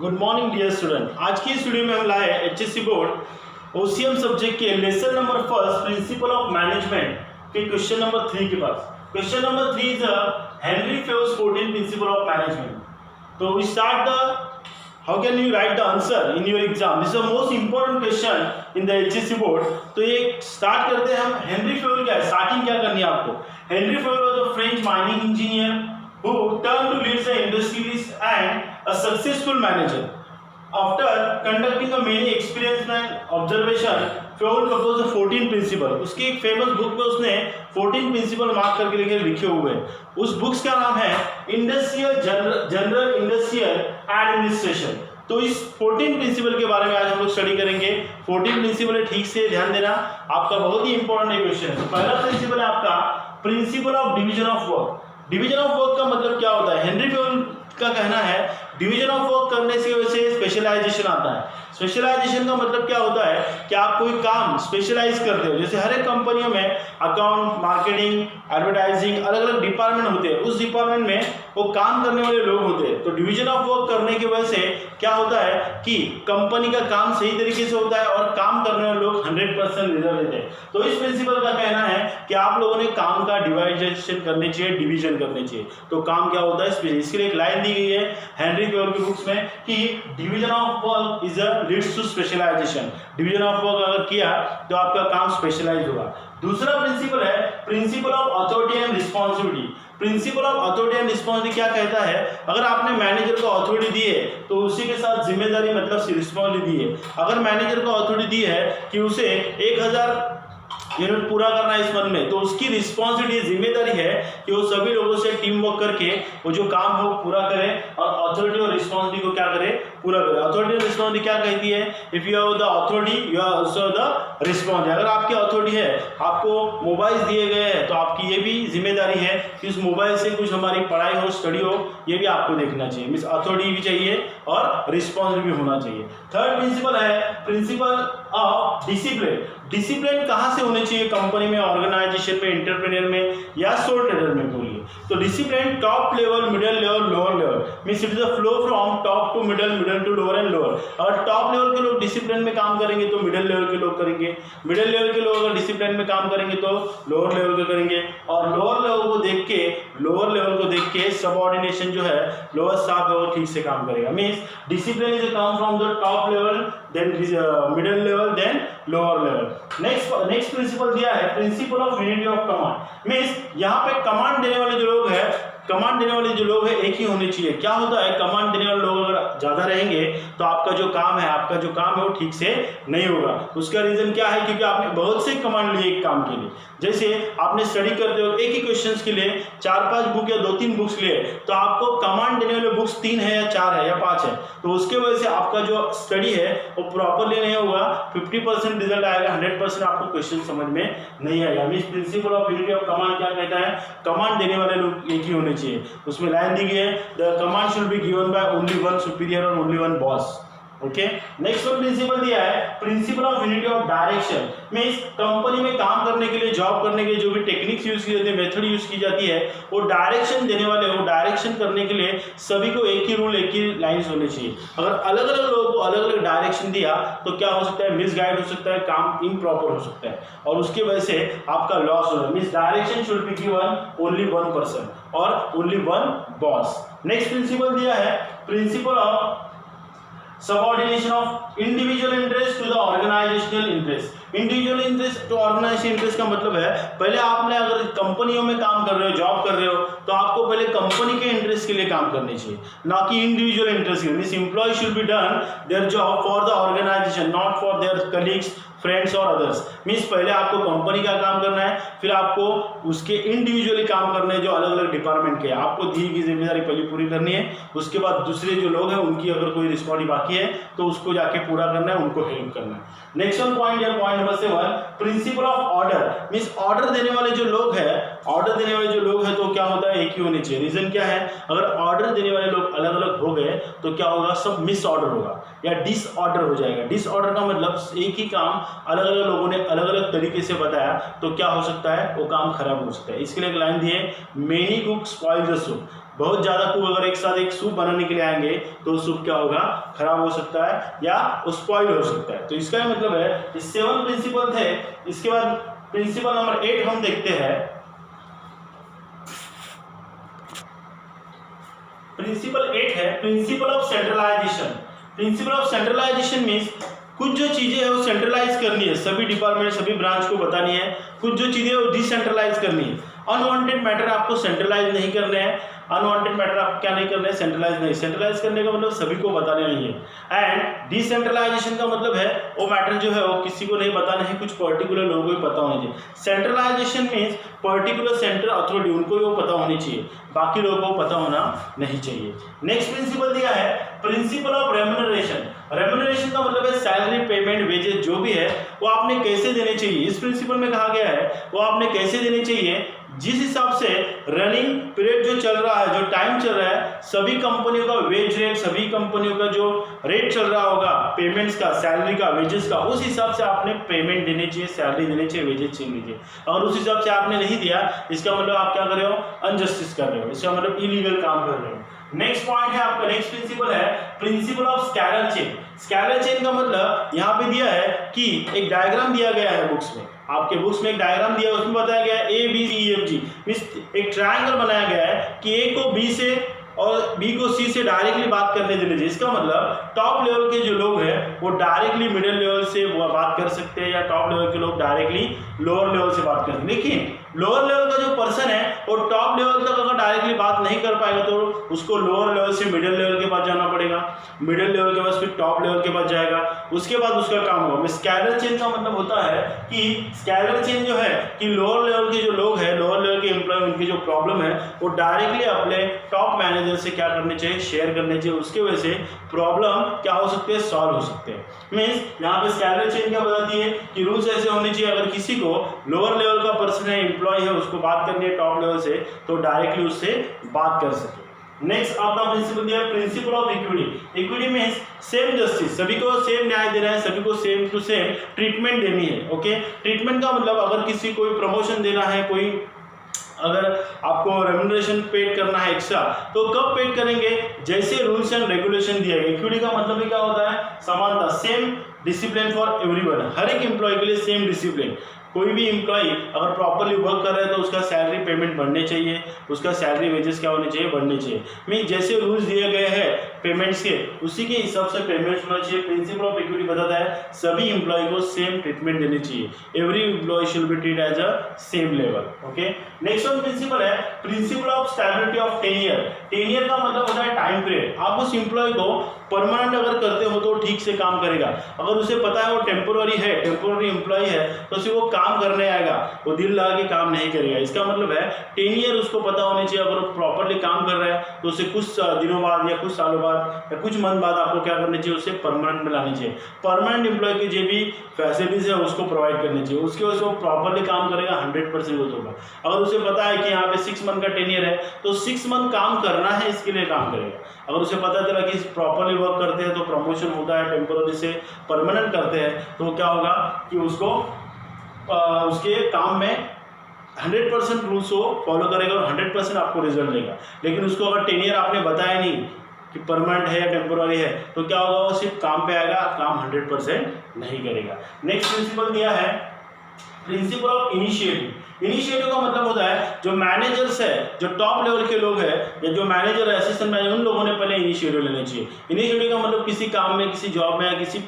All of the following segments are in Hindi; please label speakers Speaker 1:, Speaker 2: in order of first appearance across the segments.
Speaker 1: Good morning dear student. आज की इस वीडियो में हम लाए एचएससी बोर्ड ओसीएम सब्जेक्ट के lesson number first principle of management के क्वेश्चन नंबर 3 के पास। Question number 3 is Henri Fayol's 14 principle of management. तो we start the how can you write the answer in your exam. This is the most important question in the HSC board. तो ये स्टार्ट करते हैं हम। हेनरी फेव्स क्या है, स्टार्टिंग क्या करनी है आपको। Henri Fayol was a French mining engineer who turned to lead the industries and a successful manager. After conducting a many experiments and observation, Feull proposed 14 principle. उसकी एक फेमस बुक में उसने 14 प्रिंसिपल मार्क करके लिखे हुए हैं। उस बुक्स का नाम है इंडस्ट्रियल जनरल इंडस्ट्रियल एडमिनिस्ट्रेशन। तो इस 14 प्रिंसिपल के बारे में आज हम लोग स्टडी करेंगे। 14 प्रिंसिपल है, ठीक से ध्यान देना, आपका बहुत ही इंपॉर्टेंट क्वेश्चन है। पहला प्रिंसिपल है आपका principle of division of work. Division of work का मतलब क्या होता है। हेनरी फेव्ल का कहना है डिवीजन ऑफ वर्क करने से वजह से स्पेशलाइजेशन आता है। स्पेशलाइजेशन का मतलब क्या होता है कि आप कोई काम स्पेशलाइज करते हो। जैसे हर एक कंपनियों में अकाउंट, मार्केटिंग, एडवर्टाइजिंग, अलग अलग डिपार्टमेंट होते हैं। उस डिपार्टमेंट में वो काम करने वाले लोग होते हैं। तो डिवीजन ऑफ वर्क करने की वजह से क्या होता है कि कंपनी का काम सही तरीके से होता है और काम करने वाले लोग 100% रिजल्ट देते हैं। तो इस प्रिंसिपल का कहना है कि आप लोगों ने काम का डिवाइडेशन करने चाहिए, डिवीजन करने चाहिए। तो काम क्या होता है, इसके लिए एक लाइन दी गई है हेनरी फेव्ल की बुक्स में कि division of work is a leads to specialisation. Division of work अगर किया तो आपका काम स्पेशलाइज होगा। दूसरा प्रिंसिपल है principle of authority and responsibility. Principal of authority and responsibility क्या कहता है, अगर आपने मैनेजर को अथॉरिटी दी है तो उसी के साथ जिम्मेदारी मतलब रिस्पॉन्सिबिलिटी दी है। अगर मैनेजर को अथॉरिटी दी है कि उसे 1000 यूनिट पूरा करना है इस मंथ में, तो उसकी रिस्पॉन्सिबिलिटी जिम्मेदारी है कि वो सभी लोगों से टीम वर्क करके वो जो काम है वो पूरा करे और अथॉरिटी और रिस्पॉन्सिबिलिटी को क्या करे, पूरा करे। अथॉरिटी और रिस्पॉन्सिबिलिटी क्या कहती है, if you have the authority you are also the responsibility. अगर आपकी अथॉरिटी है, आपको मोबाइल दिए गए हैं, तो आपकी ये भी जिम्मेदारी है कि उस मोबाइल से कुछ हमारी पढ़ाई हो, स्टडी हो, ये भी आपको देखना चाहिए। मीन्स अथॉरिटी भी चाहिए और रिस्पॉन्सिबिलिटी भी होना चाहिए। थर्ड प्रिंसिपल है प्रिंसिपल ऑफ डिसिप्लिन। डिसिप्लिन कहाँ से होने चाहिए, कंपनी में, ऑर्गेनाइजेशन में, एंटरप्रेन्योर में या सोल ट्रेडर में, बोलिए। तो discipline top level, middle level, lower level, means it is a flow from top to middle, middle to lower and lower. अगर टॉप लेवल के लोग डिसिप्लिन में काम करेंगे तो मिडिल लेवल के लोग करेंगे, मिडिल लेवल के लोग अगर डिसिप्लिन में काम करेंगे तो लोअर लेवल के करेंगे, और लोअर लेवल को देख के सबऑर्डिनेशन जो है, लोअर स्टाफ है, वो ठीक से काम करेगा। Means discipline is come from the top level, then middle level, then lower level. Next principle दिया है principle of unity of command. Means यहाँ पे कमांड देने वाले जो लोग हैं, एक ही होने चाहिए। क्या होता है, कमांड देने वाले लोग अगर ज्यादा रहेंगे तो आपका जो काम है वो ठीक से नहीं होगा। उसका रीजन क्या है, क्योंकि आपने बहुत से कमांड लिए एक काम के लिए। जैसे आपने स्टडी करते हो, एक ही क्वेश्चंस के लिए 4-5 बुक या 2-3 बुक्स लिए, तो आपको कमांड देने वाले बुक्स 3 है या 4 है या 5 है, तो उसके वजह से आपका जो स्टडी है वो प्रॉपरली नहीं होगा। 50% रिजल्ट आएगा, 100% आपको क्वेश्चन समझ में नहीं आएगा। Means principal of unity of command क्या कहता है, कमांड देने वाले लोग एक ही होने चाहिए। उसमें लाइन दी गई है, the command should be given by only one superior और only one boss. Okay, next one principle दिया है principle of unity of direction. Means company में काम करने के लिए, जॉब करने के लिए जो भी टेक्निक्स यूज की जाती है, मेथड यूज की जाती है, वो डायरेक्शन देने वाले, वो डायरेक्शन करने के लिए सभी को एक ही रूल, एक ही लाइंस होने चाहिए। अगर अलग अलग लोगों को अलग अलग डायरेक्शन दिया तो क्या हो सकता है, मिसगाइड हो सकता है, काम इम्प्रॉपर हो सकता है, और उसकी वजह से आपका लॉस होगा। Means direction should be given only one person और only one boss. Next principle दिया है principle of subordination of individual interest to the organisational interest. Individual interest to organisation interest का मतलब है, पहले आपने अगर कंपनियों में काम कर रहे हो, जॉब कर रहे हो, तो आपको पहले कंपनी के इंटरेस्ट के लिए काम करने चाहिए, ना कि इंडिविजुअल इंटरेस्ट के लिए। Means employ should be done their job for the organisation, not for their colleagues, friends और अदर्स। मींस पहले आपको कंपनी का काम करना है, फिर आपको उसके इंडिविजुअली काम करना है जो अलग अलग डिपार्टमेंट के हैं। आपको दी गई जिम्मेदारी पहले पूरी करनी है, उसके बाद दूसरे जो लोग हैं उनकी अगर कोई रिस्पॉन्सिबिलिटी बाकी है तो उसको जाके पूरा करना है, उनको हेल्प करना है। नेक्स्ट वन पॉइंट है, point number 7 principal of order. Means order देने वाले जो लोग हैं ऑर्डर देने वाले जो लोग हैं तो क्या होता है, एक ही होने चाहिए। रीजन क्या है, अगर ऑर्डर देने वाले लोग अलग अलग हो गए तो क्या होगा, सब मिस ऑर्डर होगा या डिसऑर्डर हो जाएगा। डिसऑर्डर का मतलब एक ही काम अलग अलग लोगों ने अलग अलग तरीके से बताया तो क्या हो सकता है, वो काम खराब हो सकता है। इसके लिए एक लाइन दी है, many cook spoil the soup. बहुत ज्यादा कुक अगर एक साथ एक सूप बनाने के लिए आएंगे तो सूप क्या होगा, खराब हो सकता है या स्पॉइल हो सकता है। तो इसका मतलब है ये 7 प्रिंसिपल थे। इसके बाद प्रिंसिपल नंबर 8 हम देखते हैं। प्रिंसिपल 8 है principle of centralisation. Principle of centralisation means कुछ जो चीजें है वो सेंट्रलाइज करनी है, सभी डिपार्टमेंट सभी ब्रांच को बतानी है। कुछ जो चीजें वो डिसेंट्रलाइज करनी है। अनवांटेड मैटर आपको सेंट्रलाइज नहीं करने हैं, अनवांटेड मैटर आप क्या नहीं करने हैं, सेंट्रलाइज नहीं। सेंट्रलाइज करने का मतलब सभी को बताने नहीं है। एंड डिसेंट्रलाइजेशन का मतलब है वो मैटर जो है वो किसी को नहीं बताना है, कुछ पर्टिकुलर लोगों को ही पता होना चाहिए। Centralisation means particular central authority, उनको ही वो पता होनी चाहिए, बाकी लोगों को पता होना नहीं चाहिए। नेक्स्ट प्रिंसिपल दिया है प्रिंसिपल ऑफ रेम्यूनरेशन। रेम्यूनरेशन का मतलब है सैलरी, पेमेंट, वेजेस जो भी है वो आपने कैसे देने चाहिए। इस प्रिंसिपल में कहा गया है वो आपने कैसे देने चाहिए, जिस हिसाब से रनिंग पीरियड जो चल रहा है, जो टाइम चल रहा है, सभी कंपनियों का वेज रेट, सभी कंपनियों का जो रेट चल रहा होगा पेमेंट्स का, सैलरी का, वेजेस का, उस हिसाब से आपने पेमेंट देनी चाहिए, सैलरी देनी चाहिए, वेजेस चाहिए। अगर उस हिसाब से आपने नहीं दिया इसका मतलब आप क्या कर रहे हो, अनजस्टिस कर रहे हो, इसका मतलब इलीगल काम कर रहे हो। नेक्स्ट पॉइंट है आपका, नेक्स्ट प्रिंसिपल है principle of scalar chain. Scalar chain का मतलब यहाँ पे दिया है कि एक डायग्राम दिया गया है बुक्स में, आपके बुक्स में एक डायग्राम दिया है, उसमें बताया गया है ABCEFG मींस एक ट्रायंगल बनाया गया है कि A को B से और B को C से डायरेक्टली बात करने देने चाहिए। इसका मतलब टॉप लेवल के जो लोग हैं वो डायरेक्टली मिडिल लेवल से बात कर सकते हैं या टॉप लेवल के लोग डायरेक्टली लोअर लेवल से बात कर सकते हैं। लेकिन लोअर लेवल का जो पर्सन है वो टॉप लेवल तक अगर डायरेक्टली बात नहीं कर पाएगा तो उसको लोअर लेवल से मिडिल लेवल के पास जाना पड़ेगा, मिडिल लेवल के पास फिर टॉप लेवल के पास जाएगा, उसके बाद उसका काम होगा। स्कैलर चेन का मतलब होता है कि स्कैलर चेन जो है कि लोअर लेवल के जो लोग हैं, लोअर लेवल के एम्प्लॉय, उनकी जो प्रॉब्लम है वो डायरेक्टली अपने टॉप मैनेजर से क्या करने चाहिए, शेयर करने चाहिए। उसके वजह से प्रॉब्लम क्या हो सकते हैं, सॉल्व हो सकते हैं। मीन्स यहाँ पे स्कैलर चेन क्या बताती है कि रूल्स ऐसे होने चाहिए, अगर किसी को लोअर लेवल का पर्सन है, एम्प्लॉय है, उसको बात करनी है टॉप लेवल से तो डायरेक्टली उससे बात कर सके। नेक्स्ट आपका प्रिंसिपल दिया principal of equity. Equity means same justice, सभी को सेम न्याय देना है, सभी को सेम टू सेम ट्रीटमेंट देनी है। ओके, ट्रीटमेंट का मतलब अगर किसी कोई प्रमोशन देना है, कोई अगर आपको रेम्यूनरेशन पेड करना है एक्स्ट्रा तो कब पेड करेंगे, जैसे रूल्स एंड रेगुलेशन दिया गया। इक्विटी का मतलब क्या होता है, समानता, सेम डिसिप्लिन फॉर एवरीवन, हर एक एम्प्लॉय के लिए सेम डिसिप्लिन। कोई भी एम्प्लॉय अगर प्रॉपरली वर्क कर रहा है तो उसका सैलरी पेमेंट बढ़ने चाहिए, उसका सैलरी वेजेस क्या होने चाहिए, बढ़ने चाहिए। मीन जैसे रूल्स दिए गए हैं पेमेंट्स के उसी के हिसाब से पेमेंट्स होना चाहिए। प्रिंसिपल ऑफ इक्विटी बताता है सभी एम्प्लॉय को सेम ट्रीटमेंट देनी चाहिए, every employ should be treat as a same level. Okay, next one principle है principle of stability of tenure. Tenure का मतलब होता है टाइम पीरियड। आप उस एम्प्लॉय को परमानेंट अगर करते हो तो ठीक से काम करेगा, अगर उसे पता है वो टेम्पोररी है, टेम्पोररी एम्प्लॉय है तो उसे वो काम करने आएगा, वो दिल लगा के काम नहीं करेगा। इसका मतलब है टेन्योर उसको पता होनी चाहिए, अगर वो प्रॉपरली काम कर रहा है तो उसे कुछ दिनों बाद या कुछ सालों बाद या कुछ मंथ बाद आपको क्या करना चाहिए, उसे परमानेंट में लानी चाहिए। परमानेंट एम्प्लॉय की जो भी फैसिलिटीज है उसको प्रोवाइड करनी चाहिए, उसकी वजह से वो प्रॉपरली काम करेगा, 100% ग्रोथ होगा। अगर उसे पता है कि यहाँ पे 6 मंथ का टेन्योर है तो 6 मंथ काम करना है, इसके लिए काम करेगा। अगर उसे पता चला कि प्रॉपरली वर्क करते हैं तो प्रमोशन होता है, टेम्पोररी से परमानेंट करते हैं तो क्या होगा कि उसको उसके काम में 100% रूल्स को फॉलो करेगा और 100% आपको रिजल्ट देगा। लेकिन उसको अगर टेन्योर आपने बताया नहीं कि परमानेंट है या टेम्पोररी है तो क्या होगा, वो सिर्फ काम पे आएगा, काम 100% नहीं करेगा। नेक्स्ट प्रिंसिपल दिया है प्रिंसिपल ऑफ इनिशिएटिव। इनिशिएटिव का मतलब होता है जो मैनेजर्स है, जो टॉप लेवल के लोग हैं या जो मैनेजर है, असिस्टेंट मैनेजर, उन लोगों ने पहले इनिशिएटिव लेना चाहिए। इनिशिएटिव का मतलब किसी काम में, किसी जॉब में या किसी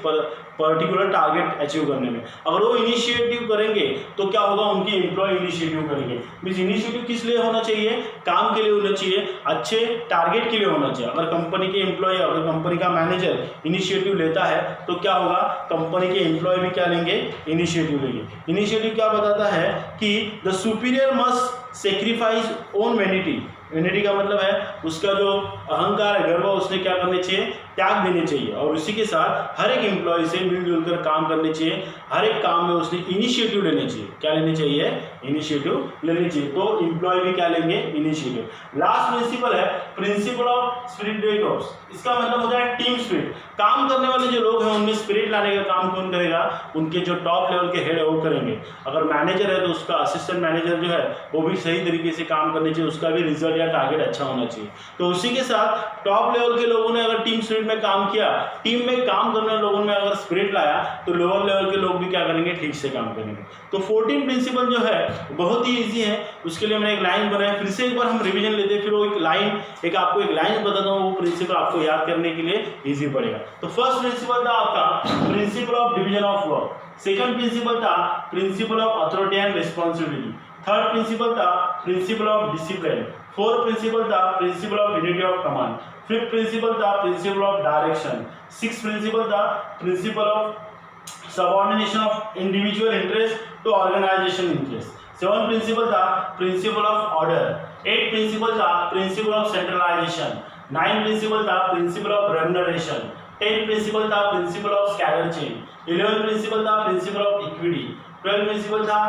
Speaker 1: पर्टिकुलर टारगेट अचीव करने में अगर वो इनिशिएटिव करेंगे तो क्या होगा, उनकी एम्प्लॉय इनिशिएटिव करेंगे। मीन्स इनिशिएटिव किस लिए होना चाहिए, काम के लिए होना चाहिए, अच्छे टारगेट के लिए होना चाहिए। अगर कंपनी के एम्प्लॉय, अगर कंपनी का मैनेजर इनिशिएटिव लेता है तो क्या होगा, कंपनी के एम्प्लॉय भी क्या लेंगे, इनिशिएटिव लेंगे। इनिशिएटिव क्या बताता है कि the superior must sacrifice own vanity. Unity का मतलब है उसका जो अहंकार है, गर्व, उसने क्या करने चाहिए, त्याग देने चाहिए, और उसी के साथ हर एक एम्प्लॉय से मिलजुल कर काम करने चाहिए, हर एक काम में उसने इनिशिएटिव लेने चाहिए। क्या लेने चाहिए, इनिशिएटिव लेने चाहिए। तो एम्प्लॉय भी क्या लेंगे, इनिशिएटिव। लास्ट प्रिंसिपल है प्रिंसिपल ऑफ स्पिरिट ग्रुप्स। इसका मतलब होता है टीम स्पिरिट। काम करने वाले जो लोग हैं उनमें स्पिरिट लाने का काम कौन करेगा, उनके जो टॉप लेवल के हेड है वो करेंगे। अगर मैनेजर है तो उसका असिस्टेंट मैनेजर जो है वो भी सही तरीके से काम करने चाहिए, उसका भी रिजल्ट या टारगेट अच्छा होना चाहिए। तो उसी के साथ टॉप लेवल के लोगों ने अगर टीम स्पिरिट में काम किया, टीम में काम करने वाले लोगों में अगर स्पिरिट लाया, तो लोअर लेवल के लोग भी क्या करेंगे, ठीक से काम करेंगे। तो 14 प्रिंसिपल जो है बहुत ही ईजी है, उसके लिए मैंने एक लाइन बनाया, फिर से एक बार हम रिवीजन लेते हैं, फिर वो एक लाइन, एक आपको एक लाइन बताता हूँ, वो प्रिंसिपल आपको याद करने के लिए ईजी पड़ेगा। तो फर्स्ट प्रिंसिपल था आपका principle of division of work, second principle था principle of authority and responsibility, third principle था principle of discipline, fourth principle था principle of unity of command, fifth principle था principle of direction, sixth principle था principle of subordination of individual interest to organisation interest, seven principle था principle of order, eight principle था principle of centralisation, nine principle था प्रिंसिपल ऑफ रेम्युनरेशन, 10 प्रिंसिपल था principle of scalar chain, 11 principle था प्रिंसिपल ऑफ इक्विटी, 12 प्रिंसिपल था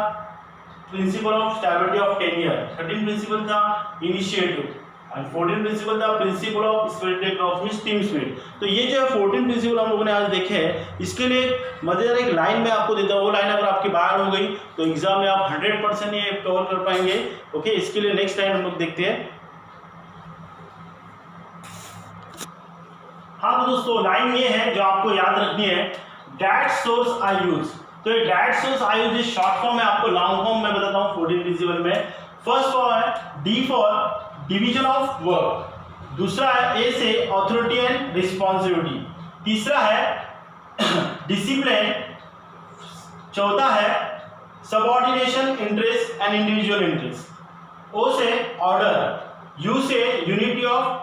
Speaker 1: principle of stability of tenure, 13 principle था इनिशिएटिव, एंड 14 प्रिंसिपल था principle of spirit of means team spirit. तो ये जो है 14 प्रिंसिपल हम लोगों ने आज देखे हैं। इसके लिए मजेदार एक लाइन मैं आपको देता हूँ, वो लाइन अगर आपकी बाहर हो गई तो एग्जाम में आप 100% ये कवर कर पाएंगे। ओके, इसके लिए नेक्स्ट लाइन हम लोग देखते हैं। हाँ तो दोस्तों लाइन ये है जो आपको याद रखनी है, दैट सोर्स आई यूज। तो ये that source I use short form है, आपको लॉन्ग फॉर्म में बताता हूँ 14 प्रिंसिपल में। फर्स्ट फॉर्म है D for division of work, दूसरा है ए से अथॉरिटी एंड रिस्पॉन्सिबिलिटी, तीसरा है डिसिप्लिन, चौथा है subordination interest and individual interest, O से ऑर्डर, यू से यूनिटी ऑफ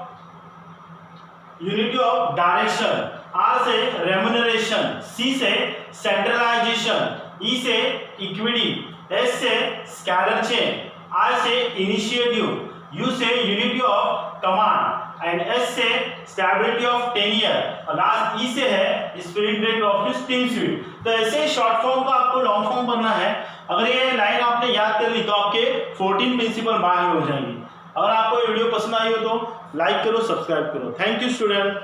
Speaker 1: डायरेक्शन, आर से रेम्युनरेशन, सी से सेंट्रलाइजेशन, ई से इक्विटी, एस से स्कैलर चेन, आई से इनिशिएटिव, यू से unity of command and S से स्टेबिलिटी ऑफ टेन्योर, और लास्ट ई से है स्पिरिट ऑफ टीम स्पिरिट। तो ऐसे शॉर्ट फॉर्म का आपको लॉन्ग फॉर्म करना है। अगर ये लाइन आपने याद कर ली तो आपके 14 प्रिंसिपल बाहर हो जाएंगे। अगर आपको वीडियो पसंद आई हो तो लाइक करो, सब्सक्राइब करो। Thank you student.